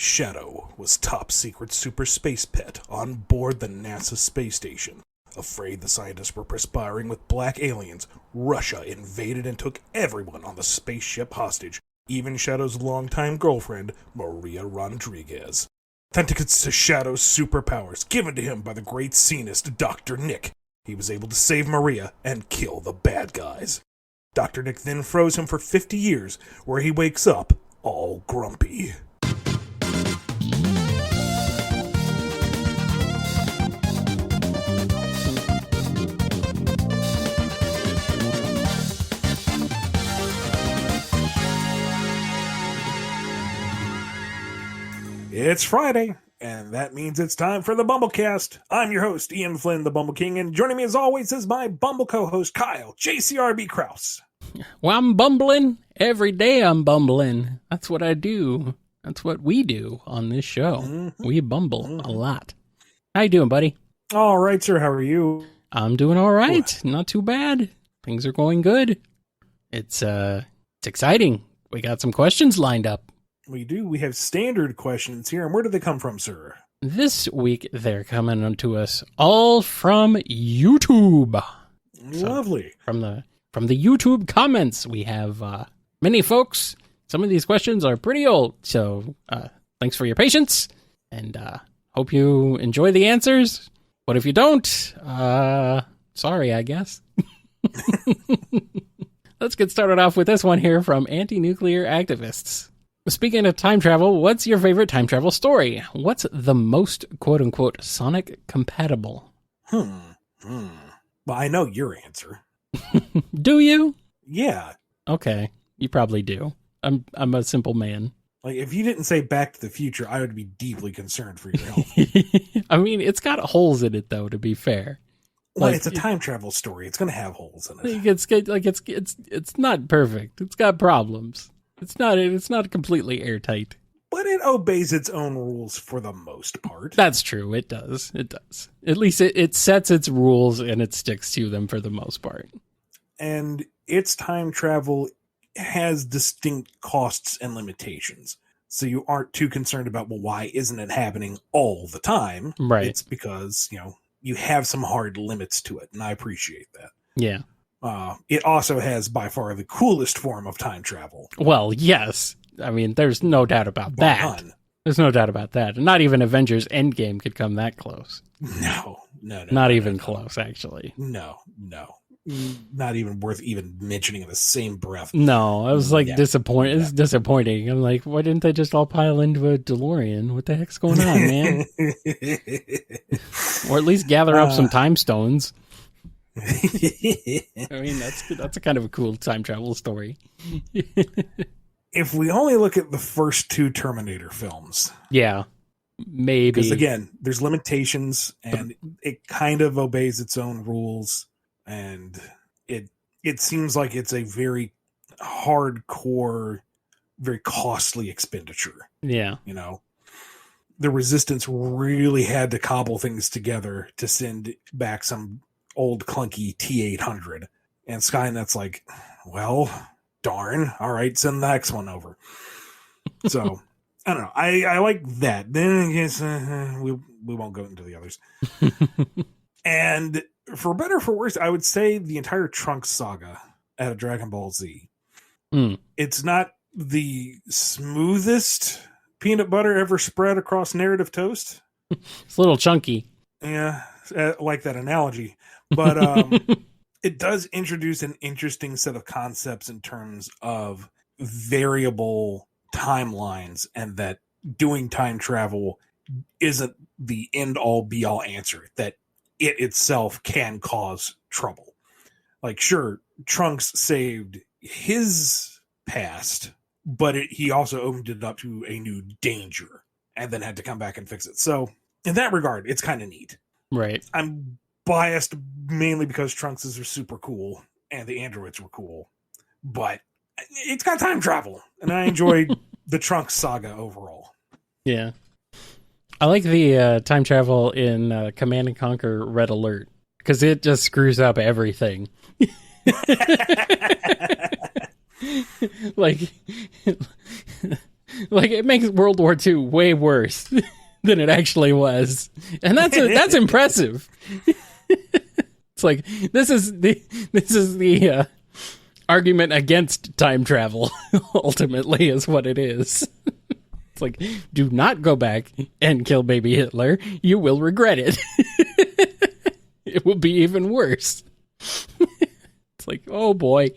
Shadow was top secret super space pet on board the NASA space station. Afraid the scientists were perspiring with black aliens, Russia invaded and took everyone on the spaceship hostage, even Shadow's longtime girlfriend, Maria Rodriguez. Authenticates to Shadow's superpowers given to him by the great scenist Dr. Nick. He was able to save Maria and kill the bad guys. Dr. Nick then froze him for 50 years, where he wakes up all grumpy. It's Friday, and that means it's time for the BumbleKast. I'm your host, Ian Flynn, the Bumble King, and joining me as always is my Bumble co-host, Kyle, JCRB Krause. Well, I'm bumbling. Every day I'm bumbling. That's what I do. That's what we do on this show. Mm-hmm. We bumble a lot. How you doing, buddy? All right, sir. How are you? I'm doing all right. Not too bad. Things are going good. It's exciting. We got some questions lined up. We do. We have standard questions here. And where do they come from, sir? This week, they're coming to us all from YouTube. Lovely. So, from the YouTube comments, we have many folks. Some of these questions are pretty old. So thanks for your patience. And hope you enjoy the answers. But if you don't, sorry, I guess. Let's get started off with this one here from Anti-Nuclear Activists. Speaking of time travel, what's your favorite time travel story? What's the most, quote-unquote, Sonic compatible? Well, I know your answer. Do you? Yeah. Okay, you probably do. I'm a simple man. Like, if you didn't say Back to the Future, I would be deeply concerned for your health. I mean, it's got holes in it, though, to be fair. Well, it's a time travel story. It's going to have holes in it. It's not perfect. It's got problems. It's not completely airtight. But it obeys its own rules for the most part. That's true. It does. It does. At least it sets its rules and it sticks to them for the most part. And its time travel has distinct costs and limitations. So you aren't too concerned about, well, why isn't it happening all the time? Right. It's because, you have some hard limits to it. And I appreciate that. Yeah. It also has by far the coolest form of time travel. Well, yes. I mean, there's no doubt about that. There's no doubt about that. Not even Avengers Endgame could come that close. No. Not even close, actually. No. Not even worth even mentioning in the same breath. No, I was disappointed. It's disappointing. I'm like, why didn't they just all pile into a DeLorean? What the heck's going on, man? Or at least gather up some time stones. I mean, that's a kind of a cool time travel story. If we only look at the first two Terminator films. Yeah, maybe. Because again, there's limitations and it kind of obeys its own rules. And it seems like it's a very hardcore, very costly expenditure. Yeah. The Resistance really had to cobble things together to send back some old clunky T-800. And Skynet's like, well, darn. All right, send the next one over. So, I don't know. I like that. Then I guess we won't go into the others. And for better or for worse, I would say the entire Trunks saga out of Dragon Ball Z. It's not the smoothest peanut butter ever spread across narrative toast. It's a little chunky. Yeah, I like that analogy. But it does introduce an interesting set of concepts in terms of variable timelines and that doing time travel isn't the end-all be-all answer, that it itself can cause trouble. Like, sure, Trunks saved his past, but he also opened it up to a new danger and then had to come back and fix it. So in that regard, it's kind of neat. Right. I'm biased mainly because Trunks are super cool and the androids were cool, but it's got time travel and I enjoyed the Trunks saga overall. Yeah. I like the time travel in Command and Conquer Red Alert because it just screws up everything. Like, it makes World War II way worse than it actually was. And that's impressive. It's like, this is the argument against time travel, ultimately, is what it is. It's like, do not go back and kill baby Hitler. You will regret it. It will be even worse. It's like, oh boy.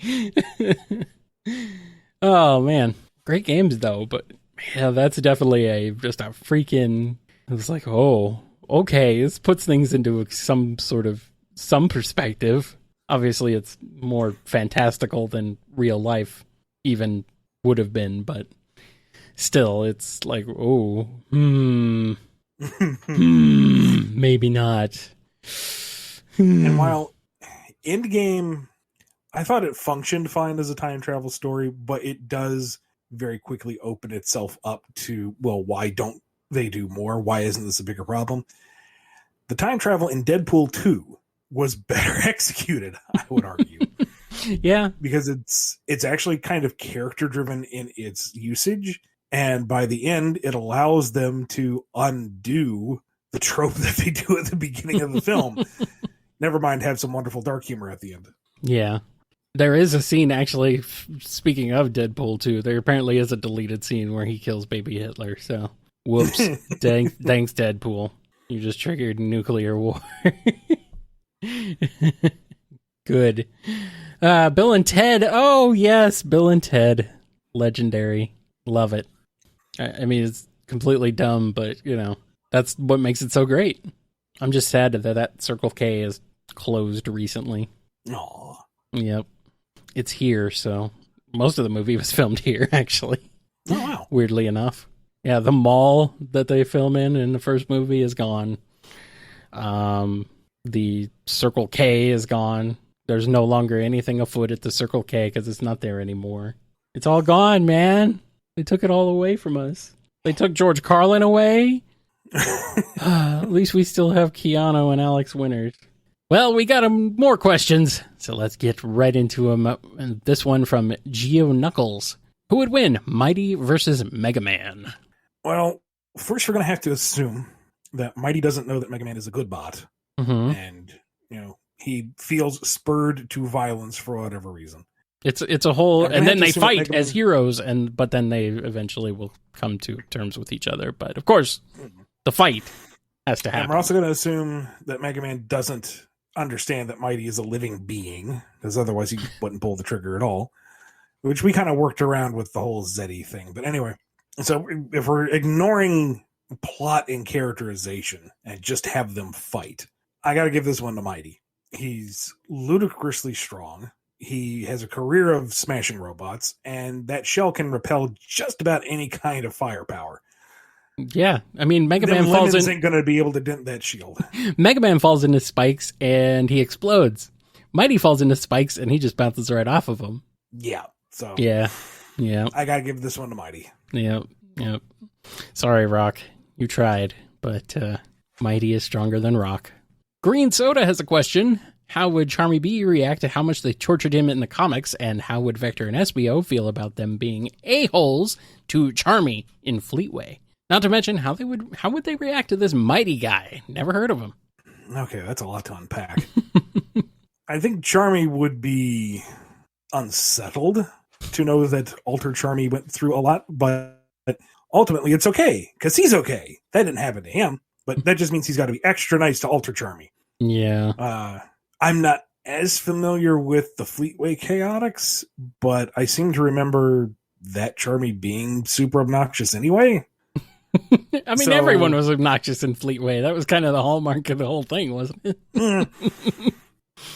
Oh man. Great games though, but yeah, that's definitely just a freaking, it's like, oh, okay, this puts things into some perspective. Obviously it's more fantastical than real life even would have been, but still, it's like, oh, maybe not. And while Endgame, I thought it functioned fine as a time travel story, but it does very quickly open itself up to, well, why don't they do more? Why isn't this a bigger problem? The time travel in Deadpool 2 was better executed, I would argue. Yeah. Because it's actually kind of character driven in its usage, and by the end it allows them to undo the trope that they do at the beginning of the film. Never mind have some wonderful dark humor at the end. Yeah. There is a scene, actually, speaking of Deadpool 2, there apparently is a deleted scene where he kills baby Hitler, so whoops. Thanks, Deadpool. You just triggered nuclear war. Good. Bill and Ted. Oh, yes, Bill and Ted. Legendary. Love it. I mean, it's completely dumb, but, that's what makes it so great. I'm just sad that Circle K is closed recently. Aww. Yep. It's here, so most of the movie was filmed here, actually. Oh, wow. Weirdly enough. Yeah, the mall that they film in the first movie is gone. The Circle K is gone. There's no longer anything afoot at the Circle K because it's not there anymore. It's all gone, man. They took it all away from us. They took George Carlin away. At least we still have Keanu and Alex Winters. Well, we got more questions, so let's get right into them. And this one from Geo Knuckles. Who would win, Mighty versus Mega Man? Well, first we're going to have to assume that Mighty doesn't know that Mega Man is a good bot. Mm-hmm. And, he feels spurred to violence for whatever reason. It's a whole, and then they fight Mega as Man... heroes, but then they eventually will come to terms with each other. But of course, the fight has to happen. And we're also going to assume that Mega Man doesn't understand that Mighty is a living being, because otherwise he wouldn't pull the trigger at all, which we kind of worked around with the whole Zeddy thing. But anyway, so if we're ignoring plot and characterization and just have them fight, I got to give this one to Mighty. He's ludicrously strong. He has a career of smashing robots, and that shell can repel just about any kind of firepower. Yeah, I mean, Mega Man falls in. Ain't going to be able to dent that shield. Mega Man falls into spikes and he explodes. Mighty falls into spikes and he just bounces right off of them. Yeah. So yeah. I got to give this one to Mighty. Yep. Sorry, Rock. You tried, but Mighty is stronger than Rock. Green Soda has a question. How would Charmy B react to how much they tortured him in the comics, and how would Vector and SBO feel about them being a-holes to Charmy in Fleetway? Not to mention how would they react to this Mighty guy? Never heard of him. Okay, that's a lot to unpack. I think Charmy would be unsettled to know that Altered Charmy went through a lot, but ultimately it's okay, because he's okay. That didn't happen to him, but that just means he's got to be extra nice to Altered Charmy. Yeah. I'm not as familiar with the Fleetway Chaotix, but I seem to remember that Charmy being super obnoxious anyway. I mean, everyone was obnoxious in Fleetway. That was kind of the hallmark of the whole thing, wasn't it?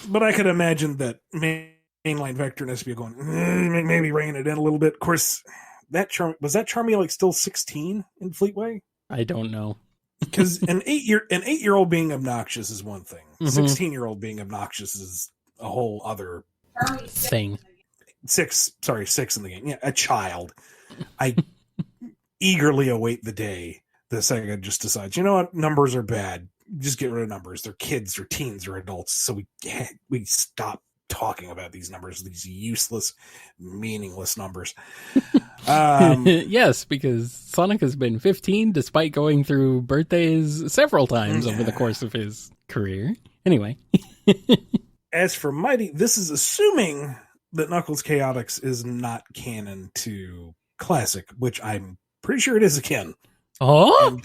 But I could imagine that mainline Vector and SBO going, maybe reining it in a little bit. Of course, was that Charmy like still 16 in Fleetway? I don't know. Because an 8-year-old being obnoxious is one thing. Mm-hmm. 16-year-old being obnoxious is a whole other thing. 6 in the game. Yeah, a child. I eagerly await the day that SEGA just decides, you know what, numbers are bad. Just get rid of numbers. They're kids or teens or adults. So we stop talking about these numbers, these useless, meaningless numbers. Yes, because Sonic has been 15 despite going through birthdays several times over the course of his career. Anyway. As for Mighty, this is assuming that Knuckles Chaotix is not canon to Classic, which I'm pretty sure it is again. Oh?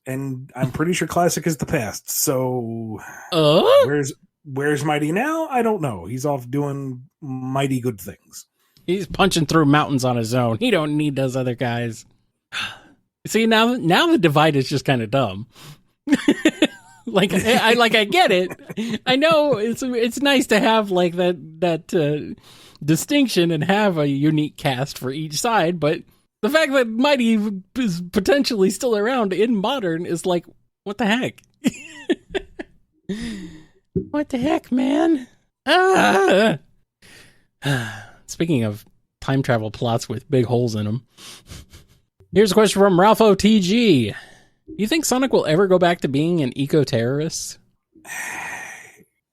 And I'm pretty sure Classic is the past. So where's Mighty now? I don't know. He's off doing mighty good things. He's punching through mountains on his own. He don't need those other guys. See, now the divide is just kind of dumb. I get it. I know it's nice to have like that distinction and have a unique cast for each side, but the fact that Mighty is potentially still around in modern is like, what the heck? What the heck, man? Speaking of time travel plots with big holes in them, here's a question from Ralph OTG. Do you think Sonic will ever go back to being an eco-terrorist?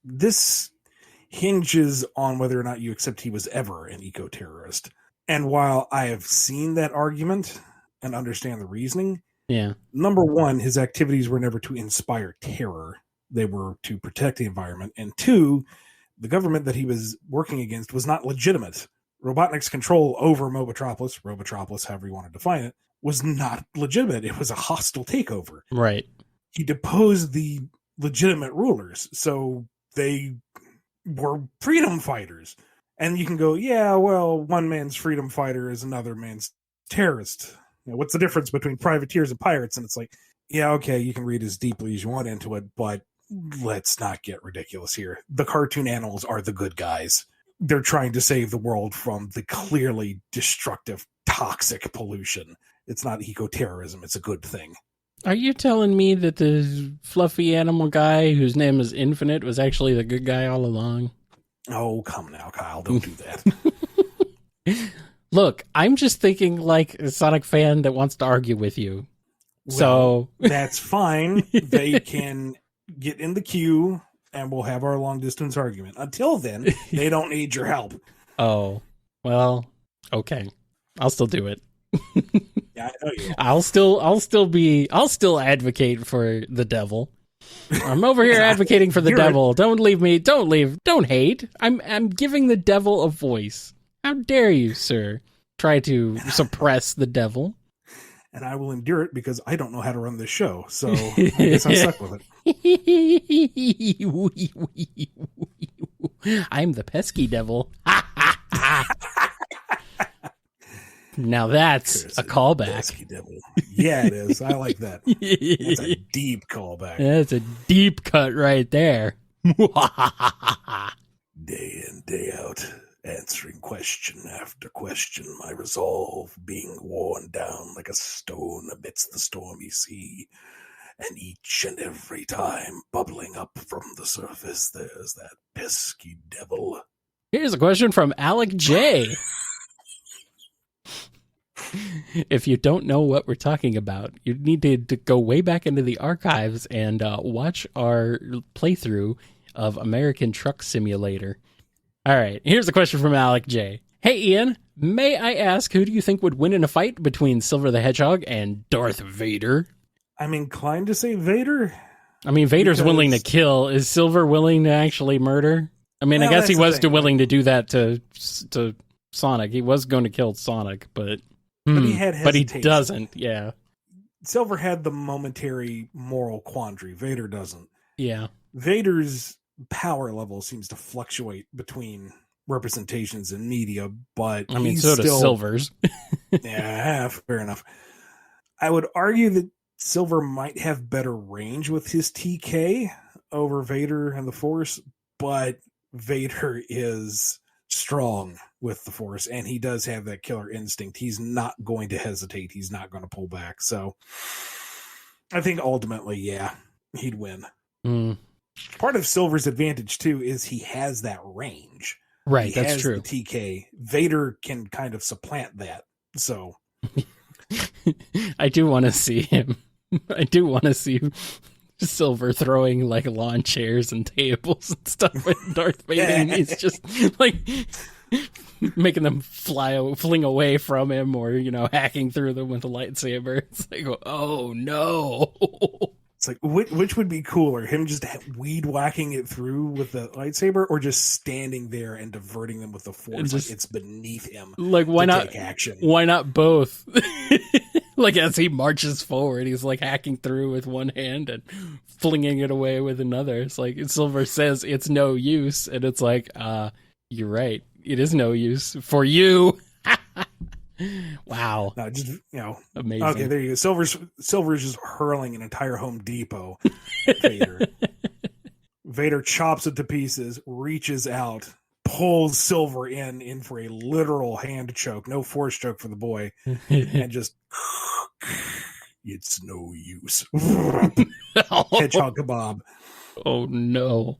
This hinges on whether or not you accept he was ever an eco-terrorist. And while I have seen that argument and understand the reasoning, number one, his activities were never to inspire terror. They were to protect the environment. And two, the government that he was working against was not legitimate. Robotnik's control over Robotropolis, however you want to define it, was not legitimate. It was a hostile takeover. Right. He deposed the legitimate rulers, so they were freedom fighters. And you can go, yeah, well, one man's freedom fighter is another man's terrorist. You know, what's the difference between privateers and pirates? And it's like, yeah, okay, you can read as deeply as you want into it, but let's not get ridiculous here. The cartoon animals are the good guys. They're trying to save the world from the clearly destructive, toxic pollution. It's not eco-terrorism. It's a good thing. Are you telling me that the fluffy animal guy whose name is Infinite was actually the good guy all along? Oh, come now, Kyle. Don't do that. Look, I'm just thinking like a Sonic fan that wants to argue with you. Well, so that's fine. They can get in the queue and we'll have our long distance argument. Until then, they don't need your help. Oh, well, okay. I'll still do it. Yeah, I know you will. I'll still advocate for the devil. I'm over here advocating for the devil. Don't leave me. Don't leave. Don't hate. I'm giving the devil a voice. How dare you, sir, try to suppress the devil? And I will endure it because I don't know how to run this show. So I guess I'm stuck with it. I'm the pesky devil. Now that's a callback. Pesky devil. Yeah, it is. I like that. That's a deep callback. That's a deep cut right there. Day in, day out, answering question after question, my resolve being worn down like a stone amidst the stormy sea. And each and every time bubbling up from the surface, there's that pesky devil. Here's a question from Alec J. If you don't know what we're talking about, you need to go way back into the archives and watch our playthrough of American Truck Simulator. All right, here's a question from Alec J. Hey, Ian, may I ask, who do you think would win in a fight between Silver the Hedgehog and Darth Vader? I'm inclined to say Vader. I mean, Vader's willing to kill. Is Silver willing to actually murder? I mean, well, I guess he was willing to do that to Sonic. He was going to kill Sonic, but he doesn't. Yeah. Silver had the momentary moral quandary. Vader doesn't. Yeah. Vader's power level seems to fluctuate between representations in media, but I mean, so does Silver's. Yeah, fair enough. I would argue that Silver might have better range with his TK over Vader and the Force, but Vader is strong with the Force, and he does have that killer instinct. He's not going to hesitate. He's not going to pull back. So I think ultimately, yeah, he'd win. Part of Silver's advantage, too, is he has that range. Right, that's true. The TK. Vader can kind of supplant that. So I do want to see him. I do want to see Silver throwing like lawn chairs and tables and stuff at Darth Vader. And he's just like, making them fling away from him, or hacking through them with a lightsaber. It's like, oh no. It's like, which would be cooler, him just weed whacking it through with the lightsaber, or just standing there and diverting them with the force? Like it's beneath him. Like, why not take action? Why not both? Like, as he marches forward, he's like hacking through with one hand and flinging it away with another. It's like Silver says it's no use, and it's like, you're right. It is no use for you. Wow. No, just amazing. Okay, there you go. Silver's just hurling an entire Home Depot at Vader. Vader chops it to pieces, reaches out, pulls Silver in for a literal hand choke, no force choke for the boy, and just it's no use. Hedgehog kebab. Oh no.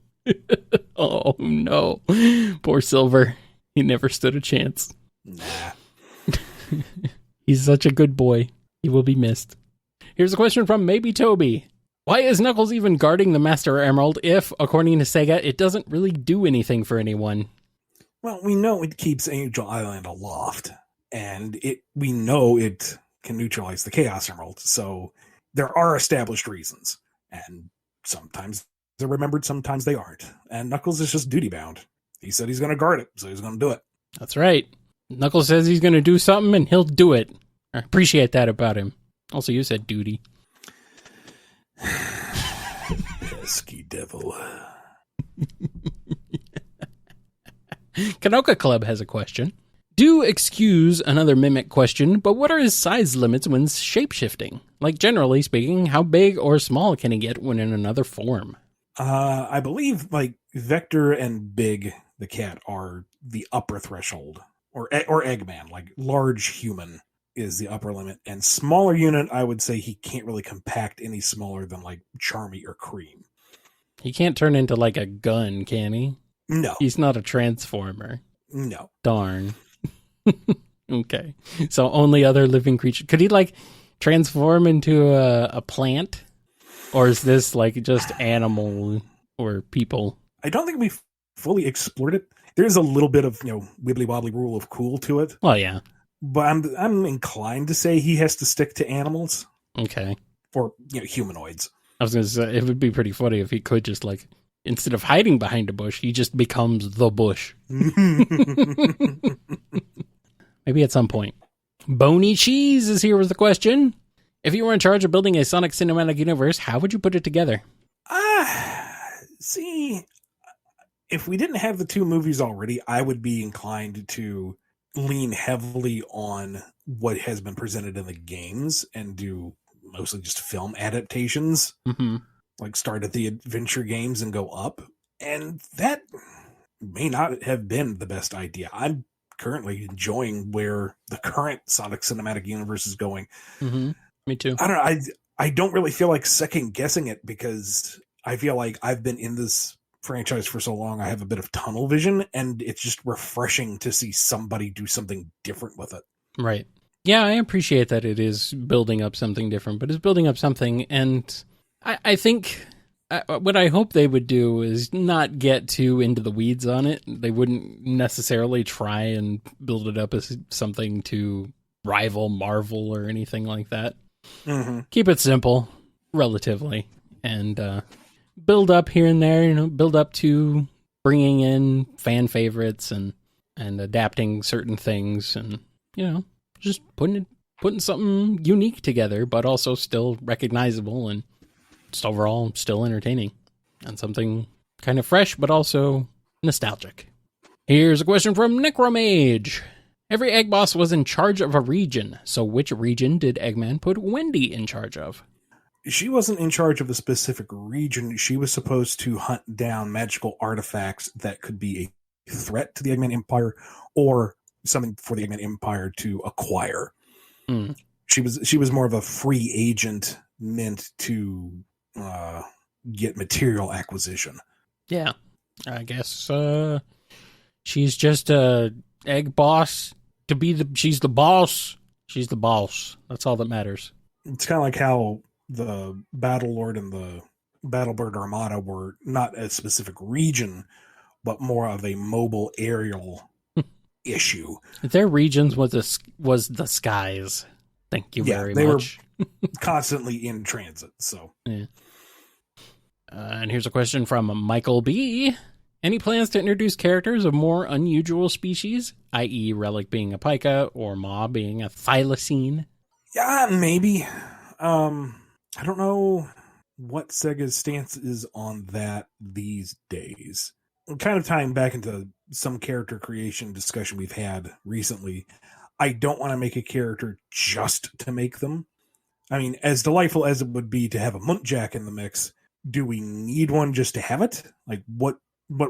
Oh no. Poor Silver. He never stood a chance. Nah. He's such a good boy. He will be missed. Here's a question from Maybe Toby. Why is Knuckles even guarding the Master Emerald if, according to SEGA, it doesn't really do anything for anyone? Well, we know it keeps Angel Island aloft, and we know it can neutralize the Chaos Emerald, so there are established reasons, and sometimes they're remembered, sometimes they aren't, and Knuckles is just duty-bound. He said he's going to guard it, so he's going to do it. That's right. Knuckles says he's going to do something, and he'll do it. I appreciate that about him. Also, you said duty. Pesky devil. Kanoka Club has a question. Do excuse another mimic question, but what are his size limits when shapeshifting? Like, generally speaking, how big or small can he get when in another form? I believe, like, Vector and Big, the cat, are the upper threshold. Or Eggman, like, large human is the upper limit. And smaller unit, I would say he can't really compact any smaller than, like, Charmy or Cream. He can't turn into, like, a gun, can he? No. He's not a transformer. No. Darn. Okay. So only other living creature. Could he, like, transform into a plant? Or is this, like, just animal or people? I don't think we've fully explored it. There's a little bit of, wibbly wobbly rule of cool to it. Well, yeah. But I'm inclined to say he has to stick to animals. Okay. Or, humanoids. I was going to say, it would be pretty funny if he could just, like, instead of hiding behind a bush, he just becomes the bush. Maybe at some point. Bony Cheese is here with the question. If you were in charge of building a Sonic cinematic universe, how would you put it together? See, if we didn't have the two movies already, I would be inclined to lean heavily on what has been presented in the games and do mostly just film adaptations. Mm-hmm. Like start at the adventure games and go up. And that may not have been the best idea. I'm currently enjoying where the current Sonic cinematic universe is going. Mm-hmm. Me too. I don't know. I don't really feel like second guessing it because I feel like I've been in this franchise for so long. I have a bit of tunnel vision, and it's just refreshing to see somebody do something different with it. Right. Yeah, I appreciate that it is building up something different, but it's building up something, and I think what I hope they would do is not get too into the weeds on it. They wouldn't necessarily try and build it up as something to rival Marvel or anything like that. Mm-hmm. Keep it simple, relatively, and build up here and there, build up to bringing in fan favorites and adapting certain things and, just putting something unique together, but also still recognizable and just overall still entertaining and something kind of fresh, but also nostalgic. Here's a question from Necromage. Every Egg Boss was in charge of a region, so which region did Eggman put Wendy in charge of? She wasn't in charge of a specific region. She was supposed to hunt down magical artifacts that could be a threat to the Eggman Empire or something for the Eggman Empire to acquire. Mm. She was more of a free agent meant to get material acquisition. Yeah, I guess she's just a egg boss to be she's the boss. She's the boss. That's all that matters. It's kind of like how the Battlelord and the Battlebird Armada were not a specific region, but more of a mobile aerial issue. Their regions was the skies. Thank you very much. Were constantly in transit. So, yeah. And here's a question from Michael B. Any plans to introduce characters of more unusual species, i.e. Relic being a pika or Maw being a thylacine? Yeah, maybe. I don't know what Sega's stance is on that these days. Kind of tying back into some character creation discussion we've had recently, I don't want to make a character just to make them. I mean, as delightful as it would be to have a Muntjac in the mix, do we need one just to have it? Like, what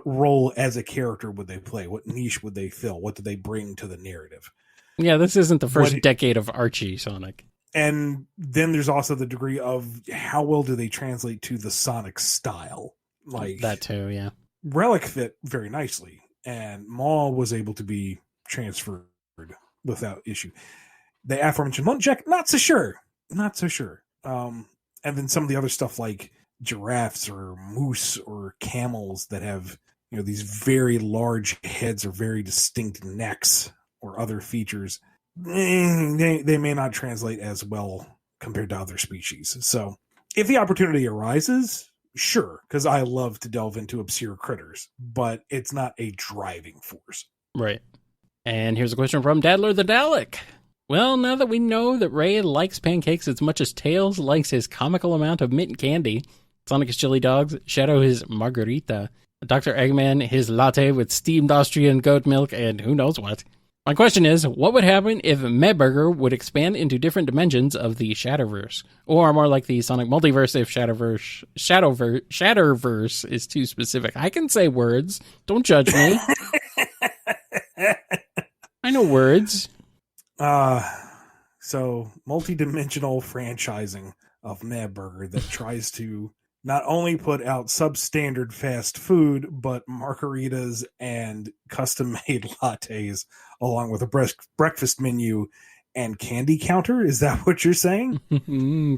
role as a character would they play? What niche would they fill? What do they bring to the narrative? Yeah, this isn't the first decade of Archie Sonic. And then there's also the degree of how well do they translate to the Sonic style? Like that too, yeah. Relic fit very nicely, and Maw was able to be transferred without issue. The aforementioned Muntjac, not so sure. And then some of the other stuff like giraffes or moose or camels that have, you know, these very large heads or very distinct necks or other features, they may not translate as well compared to other species. So if the opportunity arises, sure, because I love to delve into obscure critters, but it's not a driving force. Right. And here's a question from Dadler the Dalek. Well, now that we know that Ray likes pancakes as much as Tails likes his comical amount of mint candy, Sonic his chili dogs, Shadow his margarita, Dr. Eggman his latte with steamed Austrian goat milk, and who knows what. My question is, what would happen if Medburger would expand into different dimensions of the Shadowverse? Or more like the Sonic Multiverse if Shadowverse is too specific. I can say words. Don't judge me. I know words. So multi-dimensional franchising of Medburger that tries to not only put out substandard fast food, but margaritas and custom-made lattes, along with a breakfast menu and candy counter. Is that what you're saying?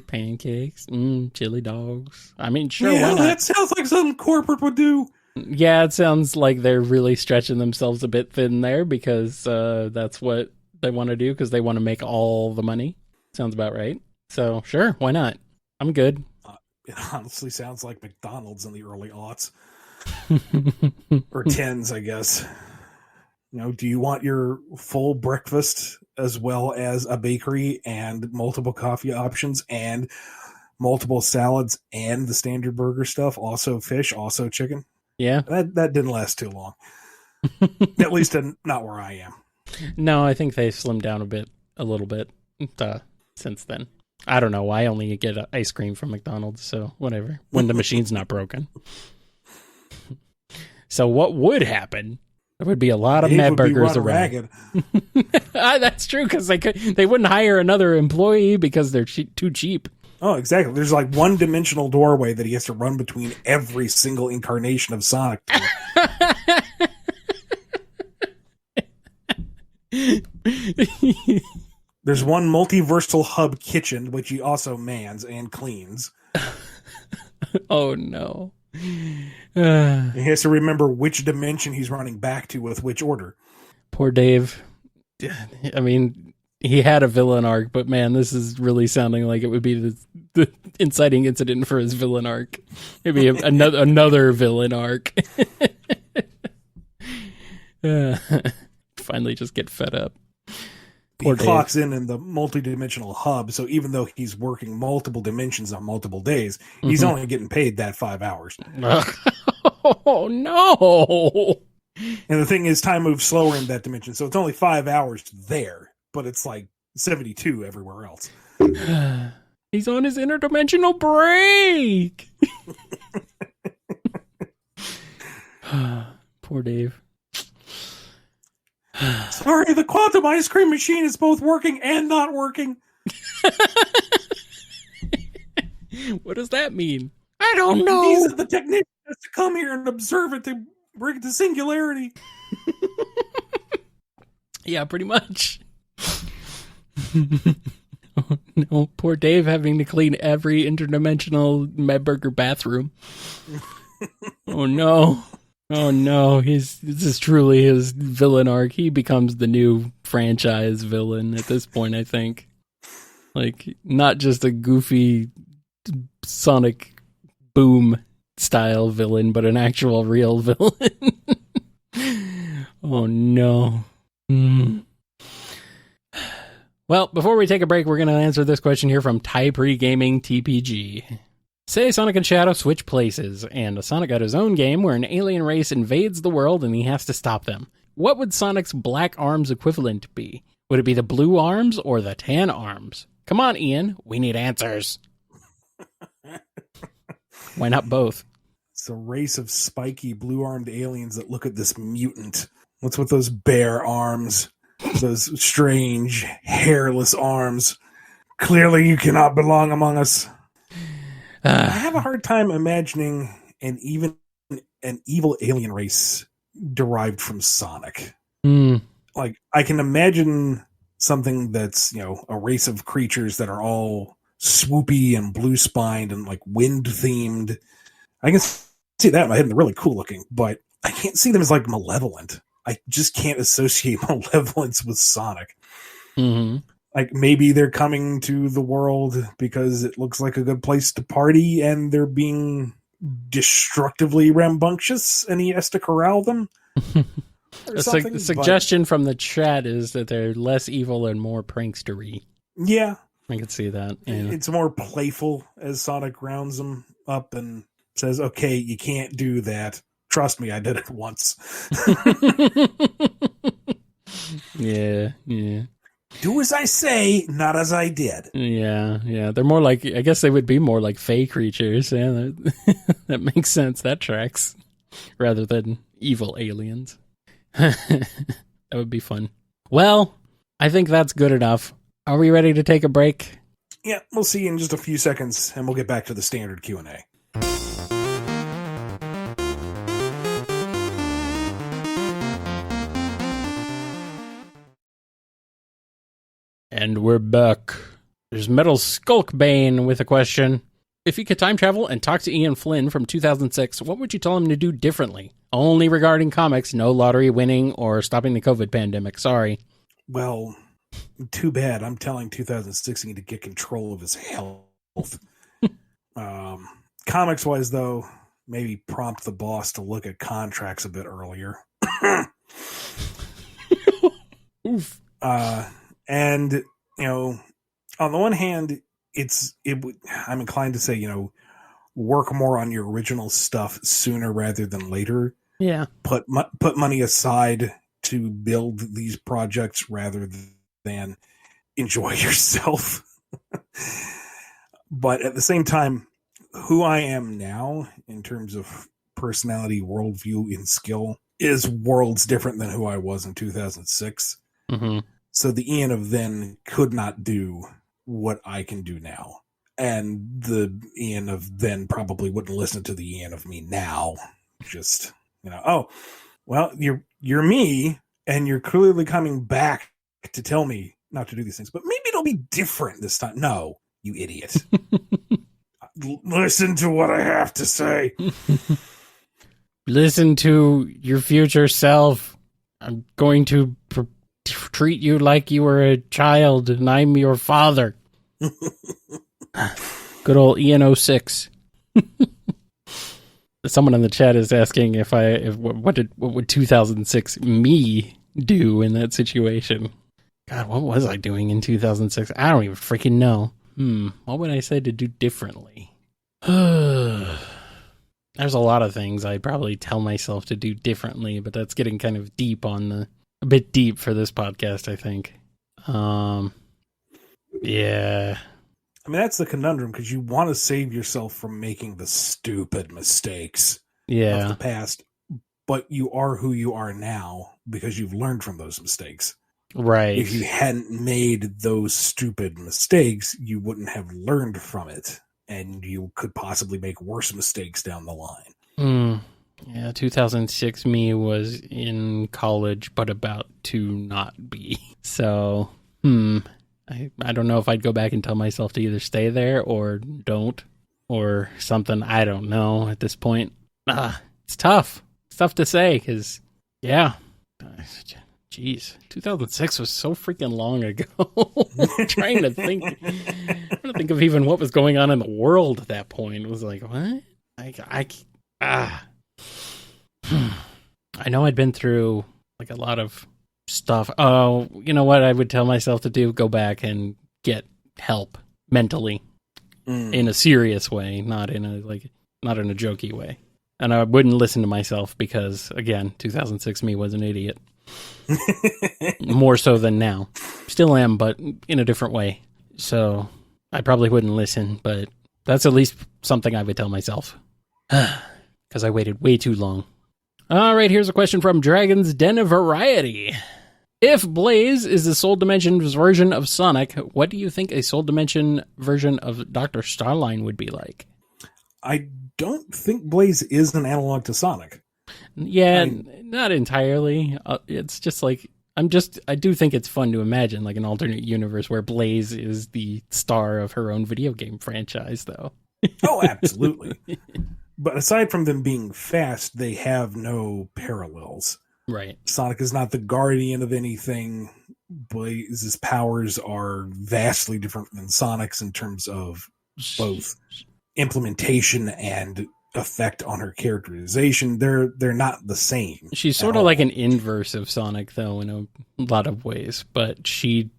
Pancakes, chili dogs. I mean, sure, yeah, why not? That sounds like something corporate would do. Yeah, it sounds like they're really stretching themselves a bit thin there because that's what they want to do because they want to make all the money. Sounds about right. So, sure, why not? I'm good. It honestly sounds like McDonald's in the early aughts. Or tens, I guess. You know, do you want your full breakfast as well as a bakery and multiple coffee options and multiple salads and the standard burger stuff? Also fish, also chicken? Yeah. That didn't last too long. At least not where I am. No, I think they slimmed down a little bit since then. I don't know. I only get ice cream from McDonald's, so whatever. When the machine's not broken. So what would happen? There would be a lot of Mad Burgers around. That's true, because they wouldn't hire another employee because they're too cheap. Oh, exactly. There's like one-dimensional doorway that he has to run between every single incarnation of Sonic. There's one multiversal hub kitchen, which he also mans and cleans. Oh, no. He has to remember which dimension he's running back to with which order. Poor Dave. I mean, he had a villain arc, but man, this is really sounding like it would be the inciting incident for his villain arc. Maybe another villain arc. Finally just get fed up. He clocks in the multi-dimensional hub, so even though he's working multiple dimensions on multiple days, he's only getting paid that 5 hours. Oh, no! And the thing is, time moves slower in that dimension, so it's only 5 hours there, but it's like 72 everywhere else. He's on his interdimensional break! Poor Dave. Sorry, the quantum ice cream machine is both working and not working. What does that mean? I don't know. These are the technicians to come here and observe it to bring it to singularity. Yeah, pretty much. Oh, no, poor Dave having to clean every interdimensional Medburger bathroom. Oh no. Oh no, this is truly his villain arc. He becomes the new franchise villain at this point, I think. Like, not just a goofy Sonic Boom style villain, but an actual real villain. Oh no. Well, before we take a break, we're going to answer this question here from Typre Gaming TPG. Say Sonic and Shadow switch places, and Sonic got his own game where an alien race invades the world and he has to stop them. What would Sonic's black arms equivalent be? Would it be the blue arms or the tan arms? Come on, Ian. We need answers. Why not both? It's a race of spiky blue-armed aliens that look at this mutant. What's with those bare arms? Those strange, hairless arms. Clearly you cannot belong among us. I have a hard time imagining an evil alien race derived from Sonic. Like, I can imagine something that's, a race of creatures that are all swoopy and blue-spined and, like, wind-themed. I can see that in my head, and they're really cool looking, but I can't see them as, like, malevolent. I just can't associate malevolence with Sonic. Mm-hmm. Like, maybe they're coming to the world because it looks like a good place to party and they're being destructively rambunctious and he has to corral them. The suggestion from the chat is that they're less evil and more prankstery. Yeah. I can see that. Yeah. It's more playful as Sonic rounds them up and says, okay, you can't do that. Trust me, I did it once. Yeah. Do as I say, not as I did. Yeah. They're more like, I guess they would be more like fey creatures. Yeah, that makes sense. That tracks. Rather than evil aliens. That would be fun. Well, I think that's good enough. Are we ready to take a break? Yeah, we'll see you in just a few seconds, and we'll get back to the standard Q&A. And we're back. There's Metal Skulkbane with a question. If you could time travel and talk to Ian Flynn from 2006, what would you tell him to do differently? Only regarding comics, no lottery winning or stopping the COVID pandemic. Sorry. Well, too bad. I'm telling 2006 to get control of his health. Comics-wise, though, maybe prompt the boss to look at contracts a bit earlier. Oof. And, on the one hand, I'm inclined to say, work more on your original stuff sooner rather than later. Yeah. Put money aside to build these projects rather than enjoy yourself. But at the same time, who I am now in terms of personality, worldview, and skill is worlds different than who I was in 2006. Mm-hmm. So the Ian of then could not do what I can do now. And the Ian of then probably wouldn't listen to the Ian of me now. Just, oh, well, you're me, and you're clearly coming back to tell me not to do these things. But maybe it'll be different this time. No, you idiot. Listen to what I have to say. Listen to your future self. I'm going to treat you like you were a child and I'm your father. Good old Ian 06. Someone in the chat is asking what would 2006 me do in that situation? God, what was I doing in 2006? I don't even freaking know. What would I say to do differently? There's a lot of things I'd probably tell myself to do differently, but that's getting kind of a bit deep for this podcast, I think. Yeah. I mean, that's the conundrum, because you want to save yourself from making the stupid mistakes of the past, but you are who you are now because you've learned from those mistakes. Right. If you hadn't made those stupid mistakes, you wouldn't have learned from it, and you could possibly make worse mistakes down the line. Yeah, 2006 me was in college, but about to not be. So, I don't know if I'd go back and tell myself to either stay there or don't, or something. I don't know at this point. It's tough. tough to say, because, yeah. Jeez, 2006 was so freaking long ago. I'm trying to think of even what was going on in the world at that point. It was like, what? I know I'd been through like a lot of stuff. Oh, you know what I would tell myself to do? Go back and get help mentally in a serious way, not in a jokey way. And I wouldn't listen to myself because, again, 2006 me was an idiot. More so than now. Still am, but in a different way. So I probably wouldn't listen, but that's at least something I would tell myself. Because I waited way too long. All right, here's a question from Dragon's Den of Variety. If Blaze is the Soul Dimension version of Sonic, what do you think a Soul Dimension version of Dr. Starline would be like? I don't think Blaze is an analog to Sonic. Yeah, not entirely. It's just like, I do think it's fun to imagine like an alternate universe where Blaze is the star of her own video game franchise, though. Oh, absolutely. But aside from them being fast, they have no parallels. Right. Sonic is not the guardian of anything. Blaze's powers are vastly different than Sonic's in terms of both implementation and effect on her characterization. They're not the same. She's sort of like an inverse of Sonic, though, in a lot of ways. But she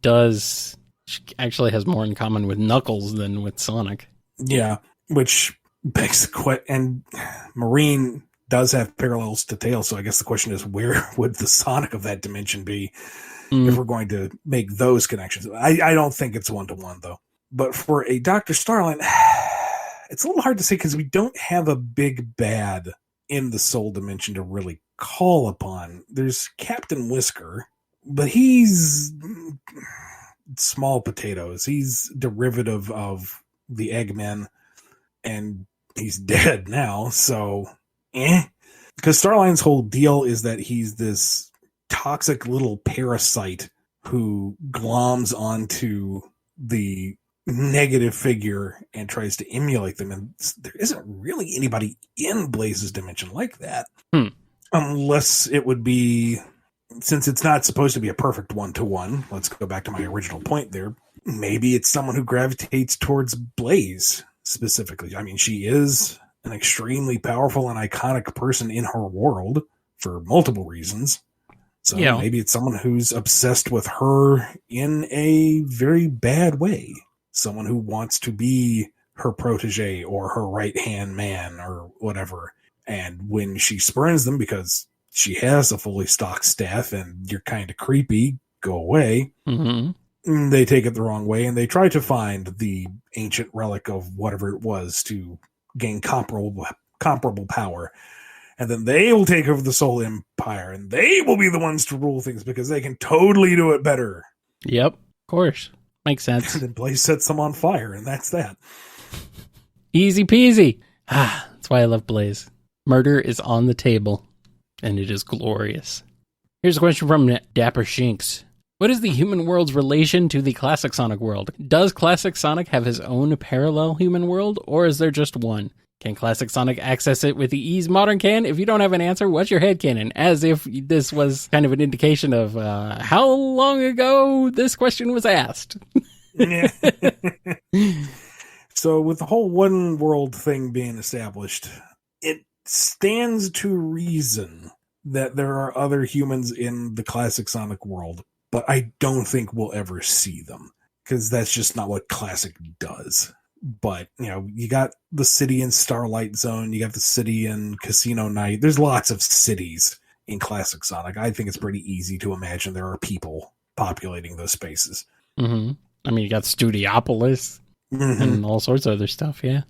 actually has more in common with Knuckles than with Sonic. Yeah, which begs the question. And Marine does have parallels to Tails, so I guess the question is, where would the Sonic of that dimension be if we're going to make those connections? I don't think it's one-to-one, though. But for a Dr. Starline, it's a little hard to say because we don't have a big bad in the Soul Dimension to really call upon. There's Captain Whisker, but he's small potatoes. He's derivative of the Eggman, and he's dead now, so because Starline's whole deal is that he's this toxic little parasite who gloms onto the negative figure and tries to emulate them, and there isn't really anybody in Blaze's dimension like that. Unless it would be, since it's not supposed to be a perfect one-to-one, let's go back to my original point there, maybe it's someone who gravitates towards Blaze specifically. I mean, she is an extremely powerful and iconic person in her world for multiple reasons. So maybe it's someone who's obsessed with her in a very bad way. Someone who wants to be her protege or her right-hand man or whatever. And when she spurns them because she has a fully stocked staff and you're kind of creepy, go away. Mm-hmm. They take it the wrong way and they try to find the ancient relic of whatever it was to gain comparable power. And then they will take over the Soul Empire and they will be the ones to rule things because they can totally do it better. Yep, of course. Makes sense. And then Blaze sets them on fire, and that's that. Easy peasy. That's why I love Blaze. Murder is on the table, and it is glorious. Here's a question from Dapper Shinks. What is the human world's relation to the classic Sonic world? Does classic Sonic have his own parallel human world, or is there just one? Can classic Sonic access it with the ease modern can? If you don't have an answer, what's your headcanon? As if this was kind of an indication of how long ago this question was asked. So with the whole one world thing being established, it stands to reason that there are other humans in the classic Sonic world, but I don't think we'll ever see them because that's just not what classic does. But, you got the city in Starlight Zone, you got the city in Casino Night. There's lots of cities in classic Sonic. I think it's pretty easy to imagine there are people populating those spaces. Mm-hmm. I mean, you got Studiopolis and all sorts of other stuff, yeah.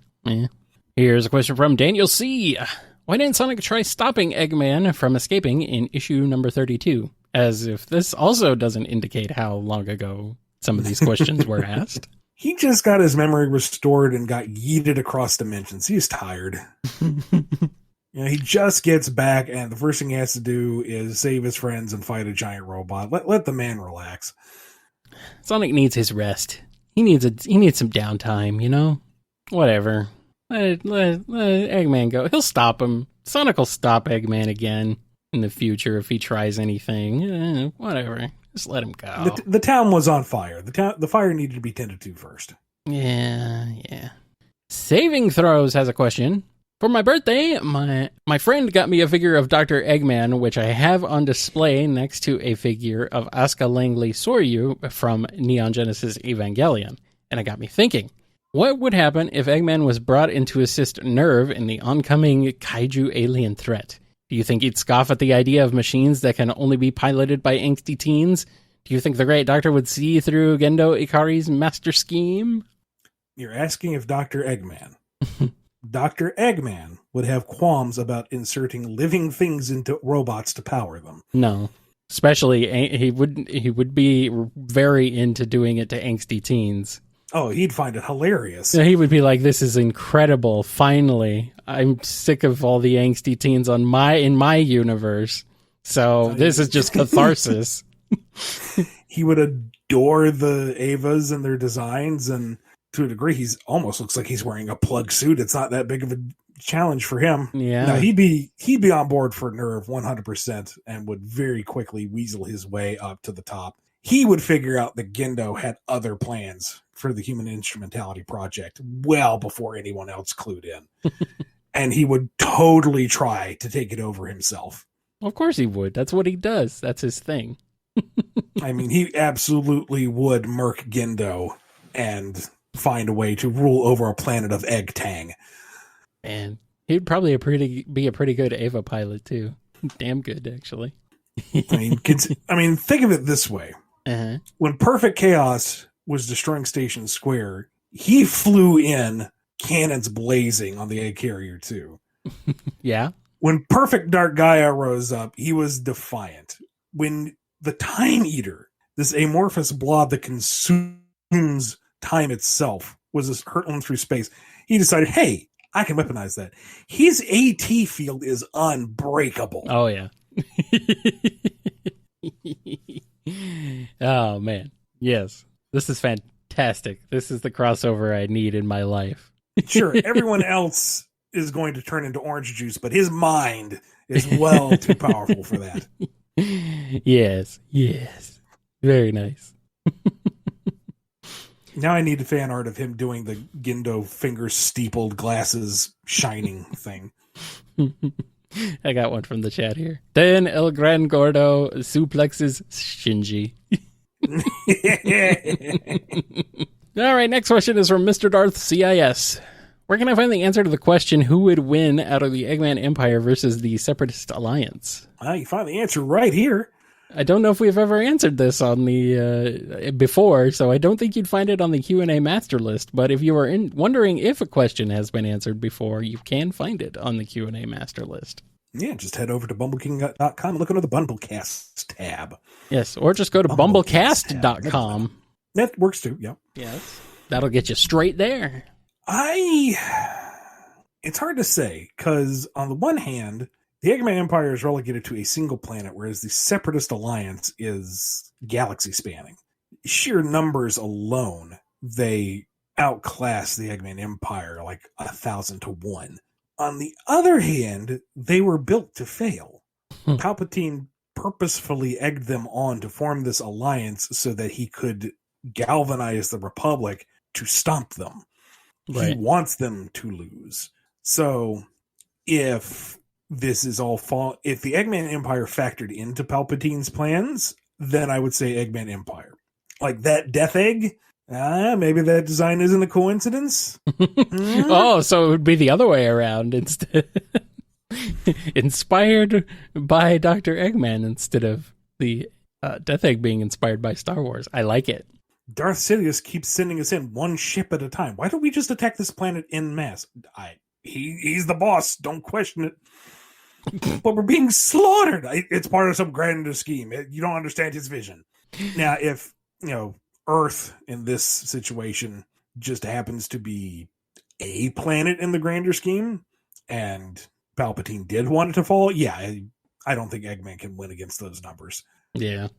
Here's a question from Daniel C. Why didn't Sonic try stopping Eggman from escaping in issue number 32? As if this also doesn't indicate how long ago some of these questions were asked. He just got his memory restored and got yeeted across dimensions. He's tired. He just gets back, and the first thing he has to do is save his friends and fight a giant robot. Let the man relax. Sonic needs his rest. He needs some downtime, Whatever. Let Eggman go. He'll stop him Sonic will stop Eggman again in the future if he tries anything. Whatever. Just let him go. The town was on fire. The fire needed to be tended to first. Yeah. Saving Throws has a question. For my birthday, my friend got me a figure of Dr. Eggman, which I have on display next to a figure of Asuka Langley Soryu from Neon Genesis Evangelion. And it got me thinking, what would happen if Eggman was brought in to assist Nerve in the oncoming kaiju alien threat? Do you think he'd scoff at the idea of machines that can only be piloted by angsty teens? Do you think the Great Doctor would see through Gendo Ikari's master scheme? You're asking if Dr. Eggman. Dr. Eggman would have qualms about inserting living things into robots to power them. No. Especially, he would be very into doing it to angsty teens. Oh, he'd find it hilarious. He would be like, this is incredible. Finally, I'm sick of all the angsty teens in my universe. So this is just catharsis. He would adore the Avas and their designs, and to a degree, he's almost looks like he's wearing a plug suit. It's not that big of a challenge for him. Yeah, no, he'd be on board for Nerve 100% and would very quickly weasel his way up to the top. He would figure out that Gendo had other plans for the Human Instrumentality Project well before anyone else clued in. And he would totally try to take it over himself. Of course he would. That's what he does. That's his thing. I mean, he absolutely would murk Gendo and find a way to rule over a planet of Egg Tang. And he'd probably be a pretty good Ava pilot, too. Damn good, actually. I mean, think of it this way. Uh-huh. When Perfect Chaos was destroying Station Square, he flew in cannons blazing on the egg carrier, too. Yeah. When Perfect Dark Gaia rose up, he was defiant. When the Time Eater, this amorphous blob that consumes time itself, was hurtling through space, he decided, hey, I can weaponize that. His AT field is unbreakable. Oh, yeah. Oh, man. Yes. This is fantastic. This is the crossover I need in my life. Sure, everyone else is going to turn into orange juice, but his mind is well too powerful for that. Yes. Very nice. Now I need a fan art of him doing the Gendo fingers steepled glasses shining thing. I got one from the chat here. Then El Gran Gordo suplexes Shinji. All right, next question is from Mr. Darth CIS. Where can I find the answer to the question, who would win out of the Eggman Empire versus the Separatist Alliance? You find the answer right here. I don't know if we've ever answered this on the before, so I don't think you'd find it on the Q&A master list. But if you are wondering if a question has been answered before, you can find it on the Q&A master list. Yeah, just head over to BumbleKing.com and look under the BumbleKast tab. Yes, or just go to BumbleKast.com. That works too, yeah. Yes, that'll get you straight there. It's hard to say, because on the one hand, the Eggman Empire is relegated to a single planet, whereas the Separatist Alliance is galaxy spanning. Sheer numbers alone, they outclass the Eggman Empire like 1,000 to 1. On the other hand, they were built to fail. Palpatine purposefully egged them on to form this alliance so that he could galvanize the Republic to stomp them. Right. He wants them to lose. So if this is all if the Eggman Empire factored into Palpatine's plans, then I would say Eggman Empire. Like that Death Egg, maybe that design isn't a coincidence. Oh, so it would be the other way around instead. Inspired by Dr. Eggman instead of the Death Egg being inspired by Star Wars. I like it. Darth Sidious keeps sending us in one ship at a time. Why don't we just attack this planet en masse? He's the boss. Don't question it. But we're being slaughtered. It's part of some grander scheme. You don't understand his vision. Now, if, Earth in this situation just happens to be a planet in the grander scheme, and Palpatine did want it to fall, yeah, I don't think Eggman can win against those numbers. Yeah.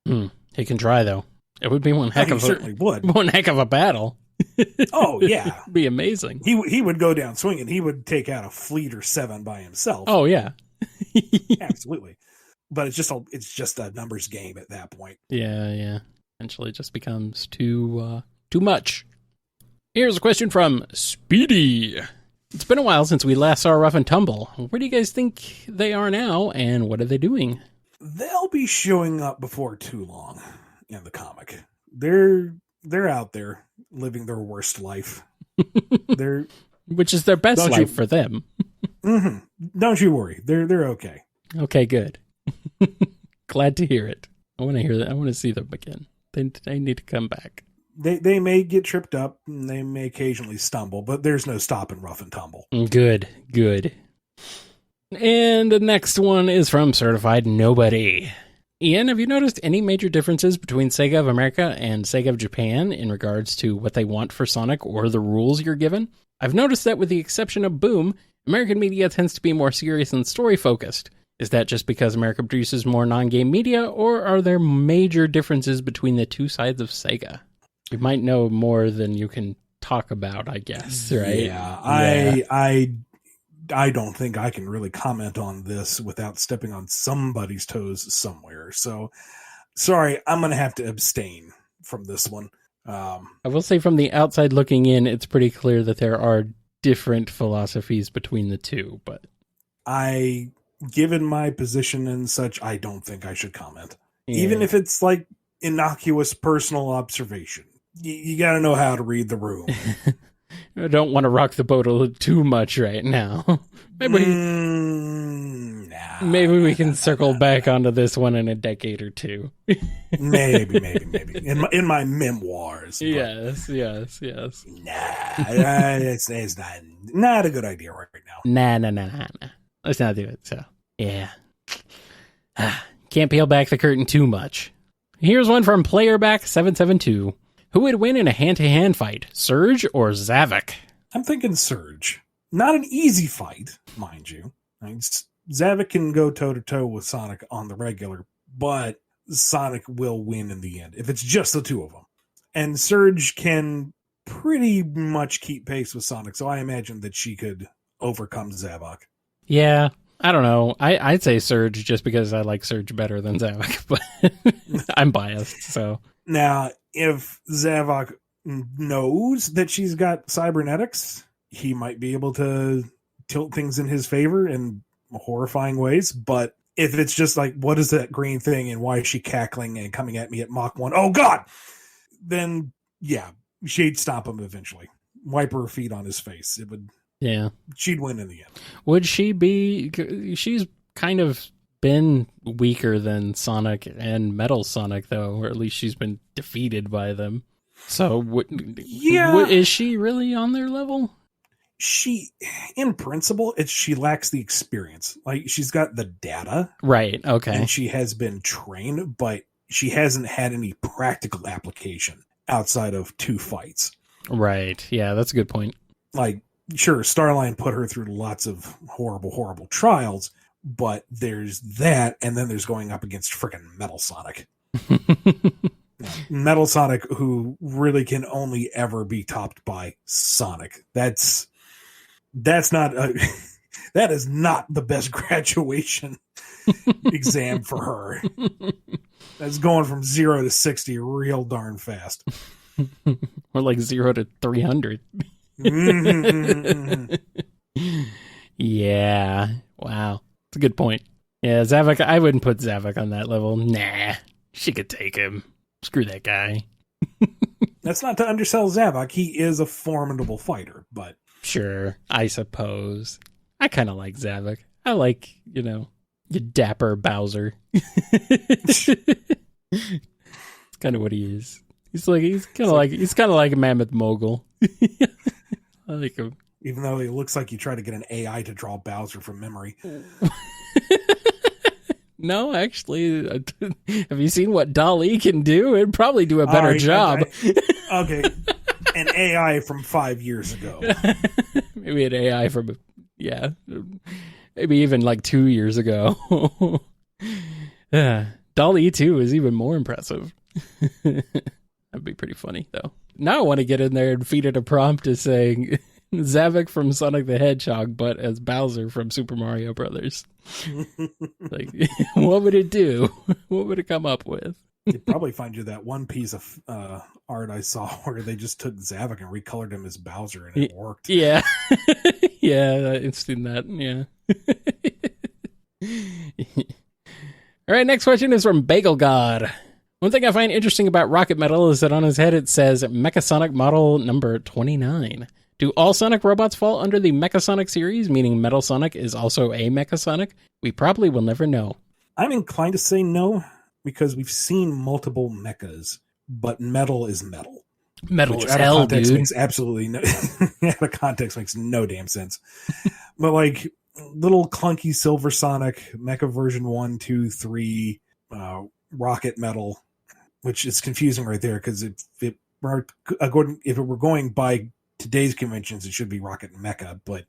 He can try, though. It would be one heck of a battle. Oh, yeah. Be amazing. He would go down swinging. He would take out a fleet or 7 by himself. Oh, yeah. Absolutely. But it's just a numbers game at that point. Yeah. Eventually it just becomes too much. Here's a question from Speedy. It's been a while since we last saw Rough and Tumble. Where do you guys think they are now, and what are they doing? They'll be showing up before too long in the comic. They're out there living their worst life. Which is their best life for them. Don't you worry. They're okay. Okay, good. Glad to hear it. I want to hear that. I want to see them again. They need to come back. They may get tripped up and they may occasionally stumble, but there's no stopping Rough and Tumble. Good. And the next one is from Certified Nobody. Ian, have you noticed any major differences between SEGA of America and SEGA of Japan in regards to what they want for Sonic or the rules you're given? I've noticed that with the exception of Boom, American media tends to be more serious and story-focused. Is that just because America produces more non-game media, or are there major differences between the two sides of SEGA? You might know more than you can talk about, I guess, right? Yeah. I don't think I can really comment on this without stepping on somebody's toes somewhere. So, sorry, I'm going to have to abstain from this one. I will say from the outside looking in, it's pretty clear that there are different philosophies between the two, but given my position and such, I don't think I should comment. Yeah. Even if it's like innocuous personal observation. You got to know how to read the room. I don't want to rock the boat too much right now. Maybe we can circle back onto this one in a decade or two. maybe. In my memoirs. Yes. Nah, it's not a good idea right now. Nah. Let's not do it. So, yeah. Can't peel back the curtain too much. Here's one from Playerback772. Who would win in a hand-to-hand fight, Surge or Zavok? I'm thinking Surge. Not an easy fight, mind you. I mean, Zavok can go toe-to-toe with Sonic on the regular, but Sonic will win in the end, if it's just the two of them. And Surge can pretty much keep pace with Sonic, so I imagine that she could overcome Zavok. Yeah, I don't know. I'd say Surge just because I like Surge better than Zavok, but I'm biased, so... Now, if Zavok knows that she's got cybernetics, he might be able to tilt things in his favor in horrifying ways. But if it's just like, what is that green thing and why is she cackling and coming at me at Mach 1? Oh, God! Then, yeah, she'd stop him eventually. Wipe her feet on his face. It would. Yeah. She'd win in the end. Would she be... She's kind of been weaker than Sonic and Metal Sonic, though, or at least she's been defeated by them. So, is she really on their level? She, in principle, she lacks the experience. Like, she's got the data. Right, okay. And she has been trained, but she hasn't had any practical application outside of 2 fights. Right, yeah, that's a good point. Like, sure, Starline put her through lots of horrible trials, but there's that, and then there's going up against frickin' Metal Sonic. Metal Sonic, who really can only ever be topped by Sonic. That's not that is not the best graduation exam for her. That's going from 0 to 60 real darn fast. Or like 0 to 300. Yeah. Wow. That's a good point. Yeah, Zavok, I wouldn't put Zavok on that level. Nah, she could take him. Screw that guy. That's not to undersell Zavok. He is a formidable fighter, but... Sure, I suppose. I kind of like Zavok. I like, your dapper Bowser. It's kind of what he is. He's kind of like a Mammoth Mogul. I like him. Even though he looks like you try to get an AI to draw Bowser from memory. No, actually, have you seen what DALL-E can do? It'd probably do a better job. Okay, an AI from 5 years ago. Maybe an AI from, maybe even like 2 years ago. DALL-E 2 is even more impressive. That'd be pretty funny, though. Now I want to get in there and feed it a prompt as saying Zavok from Sonic the Hedgehog, but as Bowser from Super Mario Brothers. Like, what would it do? What would it come up with? You'd probably find you that one piece of art I saw where they just took Zavok and recolored him as Bowser, and it worked. Yeah. Yeah, I've seen that. Yeah. All right, next question is from Bagel God. One thing I find interesting about Rocket Metal is that on his head it says Mechasonic Model number 29. Do all Sonic robots fall under the Mechasonic series, meaning Metal Sonic is also a Mechasonic? We probably will never know. I'm inclined to say no, because we've seen multiple mechas, but metal is metal. Metal is hell, dude. Makes absolutely no out of context makes no damn sense. But like little clunky Silver Sonic, Mecha version 1, 2, 3, Rocket Metal, which is confusing right there, because if it were going by today's conventions, it should be Rocket Mecha. But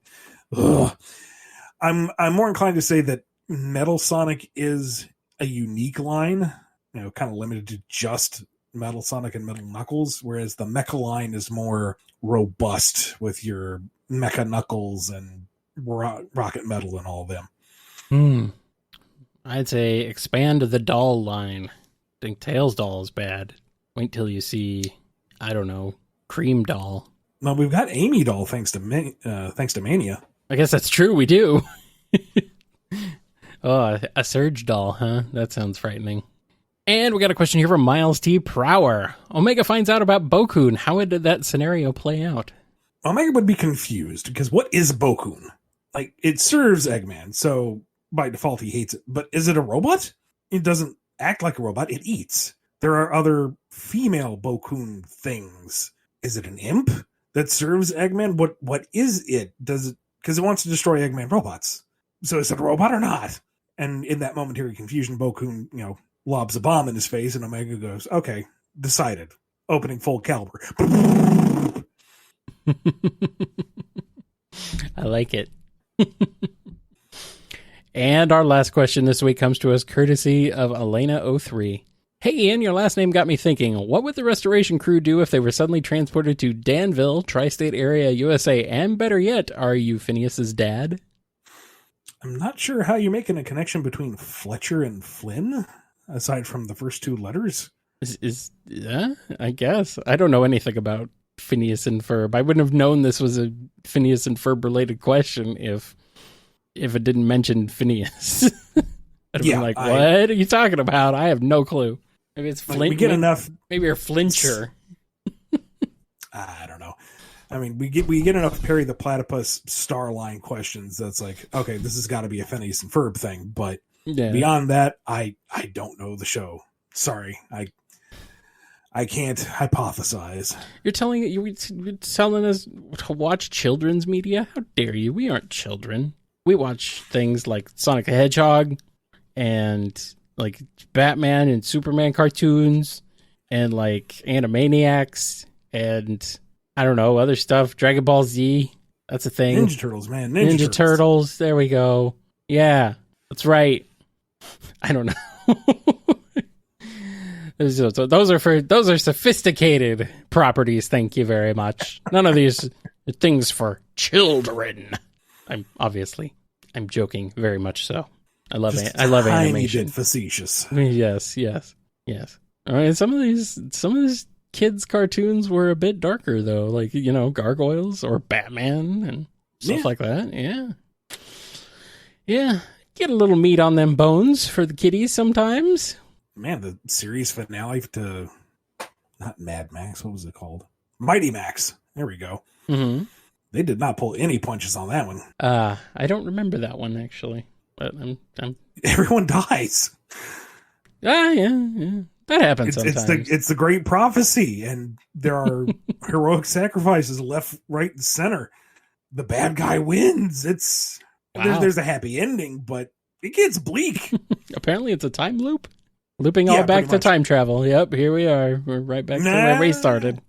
I'm more inclined to say that Metal Sonic is a unique line, kind of limited to just Metal Sonic and Metal Knuckles, whereas the Mecha line is more robust with your Mecha Knuckles and Rocket Metal and all of them. I'd say expand the doll line. I think Tails doll is bad. Wait till you see, I don't know, Cream doll. Well, we've got Amy doll thanks to Mania. I guess that's true. We do. Oh, a Surge doll, huh? That sounds frightening. And we got a question here from Miles T. Prower. Omega finds out about Bokun. How did that scenario play out? Omega would be confused, because what is Bokun? Like, it serves Eggman, so by default he hates it. But is it a robot? It doesn't act like a robot. It eats. There are other female Bokun things. Is it an imp that serves Eggman? What is it? Does it, because it wants to destroy Eggman robots. So is it a robot or not? And in that momentary confusion, Bokun, lobs a bomb in his face, and Omega goes, okay, decided. Opening full caliber. I like it. And our last question this week comes to us courtesy of Elena03. Hey Ian, your last name got me thinking, what would the restoration crew do if they were suddenly transported to Danville, tri-state area, USA, and better yet, are you Phineas's dad? I'm not sure how you're making a connection between Fletcher and Flynn, aside from the first two letters. Yeah, I guess. I don't know anything about Phineas and Ferb. I wouldn't have known this was a Phineas and Ferb related question if it didn't mention Phineas. I'd have been like, what are you talking about? I have no clue. Maybe it's Flint. We get enough. Maybe you're Flincher. I don't know. I mean, we get enough Perry the Platypus Starline questions that's like, okay, this has got to be a Phineas and Ferb thing. But beyond that, I don't know the show. Sorry, I can't hypothesize. You're telling us to watch children's media? How dare you? We aren't children. We watch things like Sonic the Hedgehog and like Batman and Superman cartoons and like Animaniacs and I don't know, other stuff. Dragon Ball Z. That's a thing. Ninja Turtles, man. Ninja Turtles. There we go. Yeah, that's right. I don't know. Those are sophisticated properties. Thank you very much. None of these are things for children. I'm joking very much so. I love animation. Bit facetious. Yes. All right, some of these kids' cartoons were a bit darker though, like Gargoyles or Batman and stuff like that. Yeah. Get a little meat on them bones for the kiddies sometimes. Man, the series finale to not Mad Max. What was it called? Mighty Max. There we go. Mm-hmm. They did not pull any punches on that one. I don't remember that one actually, but I'm everyone dies. Yeah. That happens sometimes. It's the great prophecy, and there are heroic sacrifices left, right, and center. The bad guy wins. There's a happy ending, but it gets bleak. Apparently, it's a time loop. Looping all back to time travel. Yep, here we are. We're right back to where we started.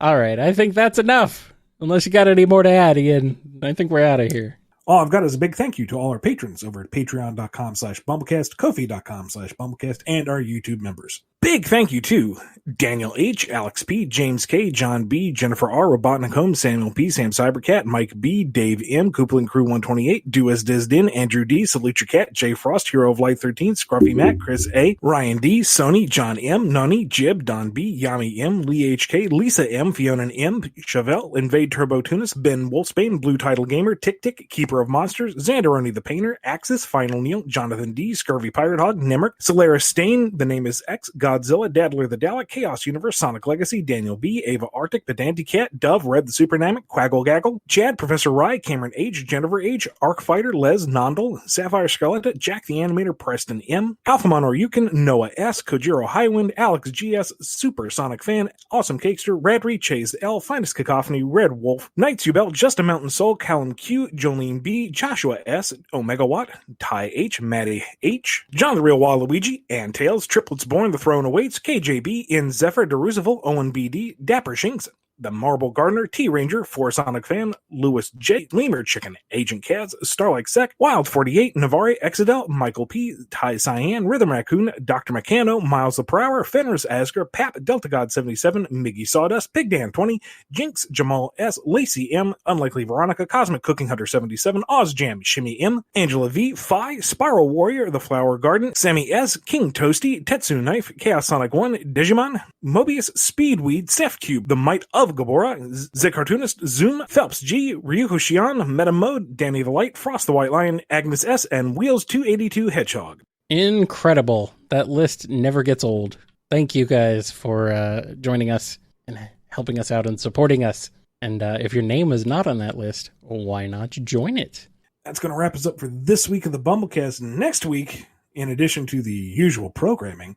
All right, I think that's enough. Unless you got any more to add, Ian. I think we're out of here. All I've got is a big thank you to all our patrons over at patreon.com/BumbleKast, Ko-fi.com/BumbleKast, and our YouTube members. Big thank you to Daniel H., Alex P., James K., John B., Jennifer R., Robotnik Holmes, Samuel P., Sam Cybercat, Mike B., Dave M., Coupling Crew 128, Do As Dizdin, Andrew D., Salute Your Cat, Jay Frost, Hero of Light 13, Scruffy Matt, Chris A., Ryan D., Sony, John M., Nunny, Jib, Don B., Yami M., Lee HK, Lisa M., Fiona M., Chevelle, Invade Turbo Tunis, Ben Wolfsbane, Blue Title Gamer, Tick Tick, Keeper of Monsters, Xanderoni the Painter, Axis, Final Neil, Jonathan D., Scurvy Pirate Hog, Nimmer, Solaris Stain, The Name is X, Godzilla, Dadler the Dalek, Chaos Universe, Sonic Legacy, Daniel B., Ava Arctic, The Dandy Cat, Dove, Red the Supernamic, Quaggle Gaggle, Chad, Professor Rye, Cameron H., Jennifer H., Arc Fighter, Les Nondel, Sapphire Skeleton, Jack the Animator, Preston M., Alphamon Oryukin, Noah S., Kojiro Highwind, Alex GS, Super Sonic Fan, Awesome Cakester, Radry, Chase L., Finest Cacophony, Red Wolf, Knights Ubel, Just a Mountain Soul, Callum Q., Jolene B., Joshua S., Omega Watt, Ty H., Maddie H., John the Real Waluigi, and Tails, Triplets Born, The Throne Awaits, KJB, In Zephyr, DeRoosevelt, Owen BD, Dapper Shinks, The Marble Gardener, T-Ranger, Four Sonic Fan, Lewis J, Lemur Chicken, Agent Kaz, Starlike Sec, Wild 48, Navari, Exidel, Michael P, Ty Cyan, Rhythm Raccoon, Dr. Meccano, Miles the Prower, Fenris Asger, Pap, Delta God 77, Miggy Sawdust, Pig Dan 20, Jinx, Jamal S, Lacey M, Unlikely Veronica, Cosmic Cooking Hunter 77, Oz Jam, Shimmy M, Angela V, Phi, Spiral Warrior, The Flower Garden, Sammy S, King Toasty, Tetsu Knife, Chaos Sonic 1, Digimon, Mobius, Speedweed, Seth Cube, The Might of Gabora, Z Cartoonist, Zoom, Phelps G, Ryuko Shion, Meta Mode, Danny the Light, Frost the White Lion, Agnes S, and Wheels 282 Hedgehog. Incredible. That list never gets old. Thank you guys for joining us and helping us out and supporting us. And if your name is not on that list, why not join it? That's going to wrap us up for this week of the BumbleKast. Next week, in addition to the usual programming,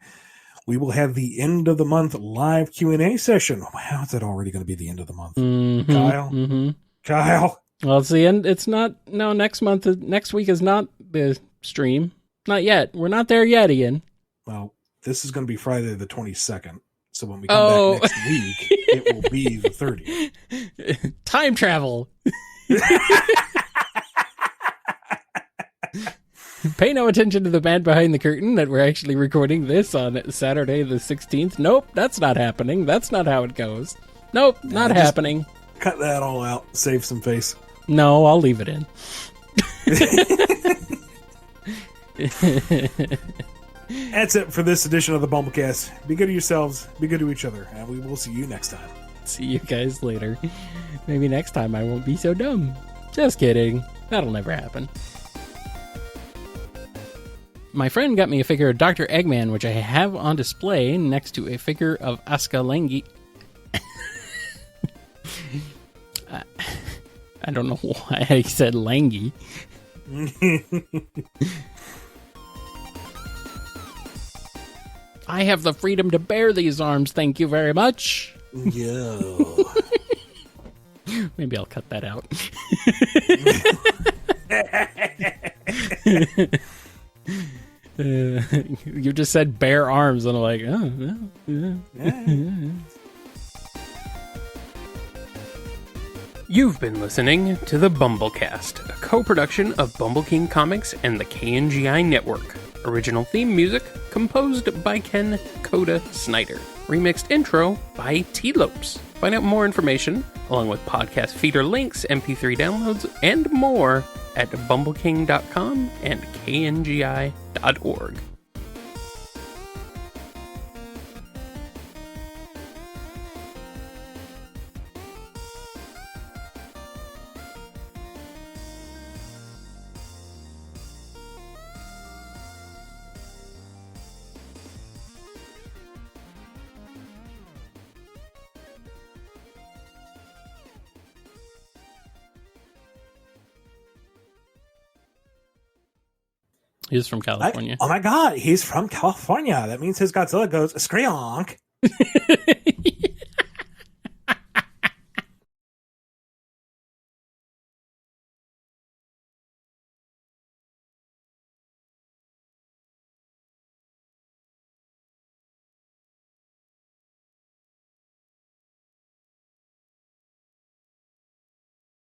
we will have the end of the month live Q&A session. How is that already going to be the end of the month? Mm-hmm, Kyle? Mm-hmm. Kyle? Well, it's the end. It's not. No, next week is not the stream. Not yet. We're not there yet, Ian. Well, this is going to be Friday the 22nd. So when we come back next week, it will be the 30th. Time travel. Pay no attention to the man behind the curtain that we're actually recording this on Saturday the 16th. Nope, that's not happening. That's not how it goes. Nope, not happening. Cut that all out. Save some face. No, I'll leave it in. That's it for this edition of the BumbleKast. Be good to yourselves, be good to each other, and we will see you next time. See you guys later. Maybe next time I won't be so dumb. Just kidding. That'll never happen. My friend got me a figure of Dr. Eggman, which I have on display next to a figure of Asuka Langi. I don't know why I said Langi. I have the freedom to bear these arms, thank you very much. Yo. Maybe I'll cut that out. You just said bare arms, and I'm like, oh, yeah. You've been listening to the BumbleKast, a co-production of Bumble King Comics and the KNGI Network. Original theme music composed by Ken Coda Snyder. Remixed intro by T-Lopes. Find out more information, along with podcast feeder links, MP3 downloads, and more at bumbleking.com and kngi.org. He's from California. Oh my god, he's from California. That means his Godzilla goes, skreonk.